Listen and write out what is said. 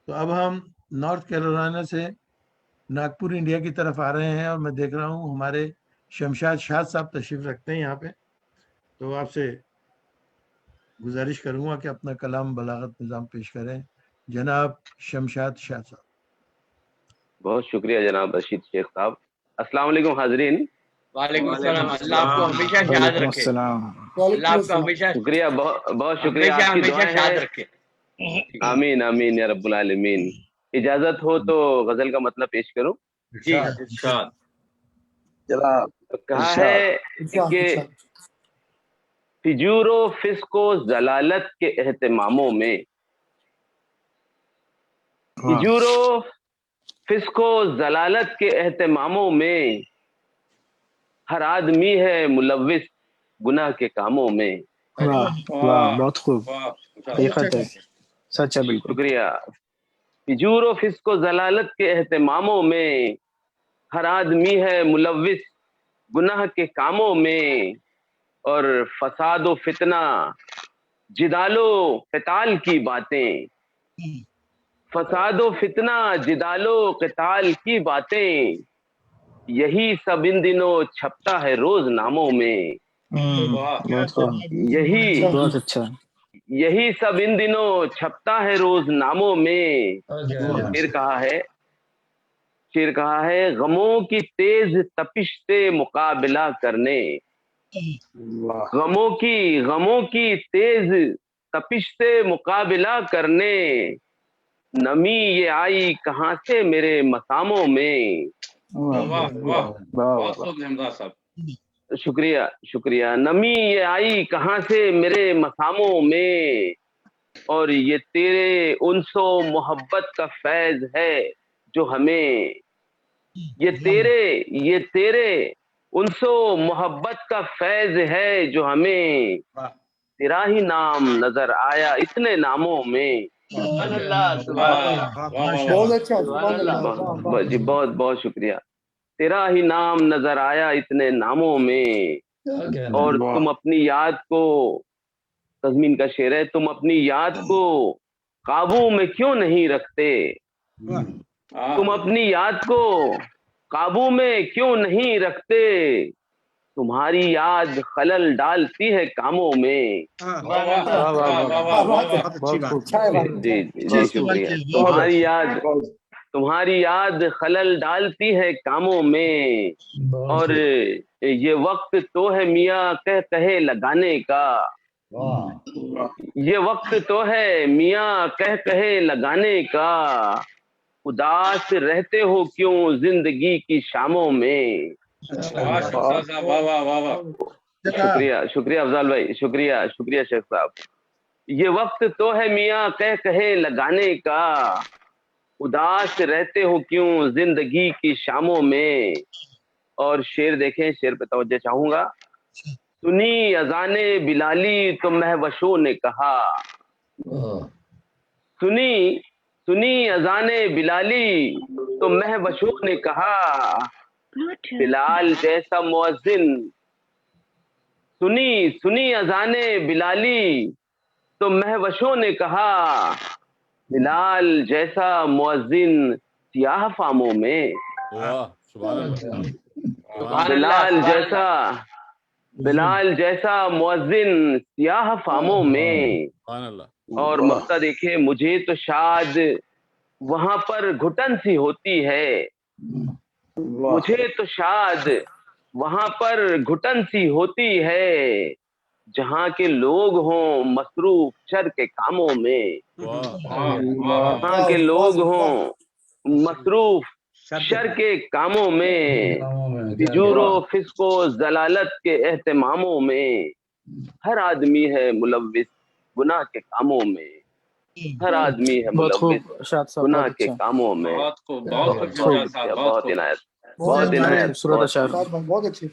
تو اب ہم نارتھ کیرولائنا سے ناگپور انڈیا کی طرف آ رہے ہیں، اور میں دیکھ رہا ہوں ہمارے شمشاد شاد صاحب تشریف رکھتے ہیں یہاں پہ. تو آپ سے گزارش کروں گا کہ اپنا کلام بلاغت نظام پیش کریں. جناب شمشاد شاہ صاحب. بہت شکریہ جناب رشید شیخ صاحب. السلام علیکم حاضرین. وعلیکم السلام. اللہ آپ کو ہمیشہ شاد رکھے. اللہ آپ کو ہمیشہ شکریہ، بہت شکریہ، آپ کی دعائیں شاد ہیں. رکھے. آمین آمین یا رب العالمین. اجازت ہو تو غزل کا مطلب پیش کروں. جی ارشاد. کہا ہے کہ فجور و فسق و ضلالت کے اہتماموں میں، فجور و فسق و ضلالت کے اہتماموں میں ہر آدمی ہے ملوث گناہ کے کاموں میں. بہت خوب، حقیقت ہے، سچ ہے بالکل. شکریہ. فجور و فسق و ضلالت کے اہتماموں میں ہر آدمی ہے ملوث گناہ کے کاموں میں، اور فساد و فتنہ جدال و قتال کی باتیں، فساد و فتنہ جدال و قتال کی باتیں، یہی سب ان دنوں چھپتا ہے روز ناموں میں. بہت اچھا. یہی سب ان دنوں چھپتا ہے روز ناموں میں. شیر کہا ہے غموں کی تیز تپش سے مقابلہ کرنے، غموں کی تیز تپش سے مقابلہ کرنے، نمی یہ آئی کہاں سے میرے مساموں میں. شکریہ. نمی یہ آئی کہاں سے میرے مساموں میں، اور یہ تیرے انس و محبت کا فیض ہے جو ہمیں، یہ تیرے انس و محبت کا فیض ہے جو ہمیں، تیرا ہی نام نظر آیا اتنے ناموں میں. جی بہت شکریہ. تیرا ہی نام نظر آیا اتنے ناموں میں، اور تم اپنی یاد کو، تزمین کا شعر ہے، تم اپنی یاد کو قابو میں کیوں نہیں رکھتے، تم اپنی یاد کو قابو میں کیوں نہیں رکھتے، تمہاری یاد خلل ڈالتی ہے کاموں میں. جی شکریہ. تمہاری یاد خلل ڈالتی ہے کاموں میں، اور یہ وقت تو ہے میاں کہے لگانے کا، یہ وقت تو ہے میاں کہے لگانے کا، اداس رہتے ہو کیوں زندگی کی شاموں میں. شکریہ افضال بھائی، شکریہ شیخ صاحب. یہ وقت تو ہے میاں کہے لگانے کا، اداس رہتے ہو کیوں زندگی کی شاموں میں. اور شعر دیکھیں، شعر پہ توجہ چاہوں گا. سنی اذان بلالی تو مہوشوں نے کہا، سنی اذان بلالی تو مہوشوں نے کہا، بلال جیسا مؤذن، سنی اذان بلالی تو مہوشوں نے کہا، بلال جیسا مؤذن سیاہ فاموں میں، بلال جیسا مؤذن سیاہ فاموں میں. اور مقطع دیکھیں، مجھے تو شاد وہاں پر گھٹن سی ہوتی ہے، مجھے تو شاد وہاں پر گھٹن سی ہوتی ہے، جہاں کے لوگ ہوں مصروف شر کے کاموں میں، جہاں کے لوگ ہوں مصروف شر کے کاموں میں، فجور و فسق و ضلالت کے اہتماموں میں ہر آدمی ہے ملوث گناہ کے کاموں میں، ہر آدمی ہے ملوث گناہ کے کاموں میں. بہت عنایت. بہت اچھی.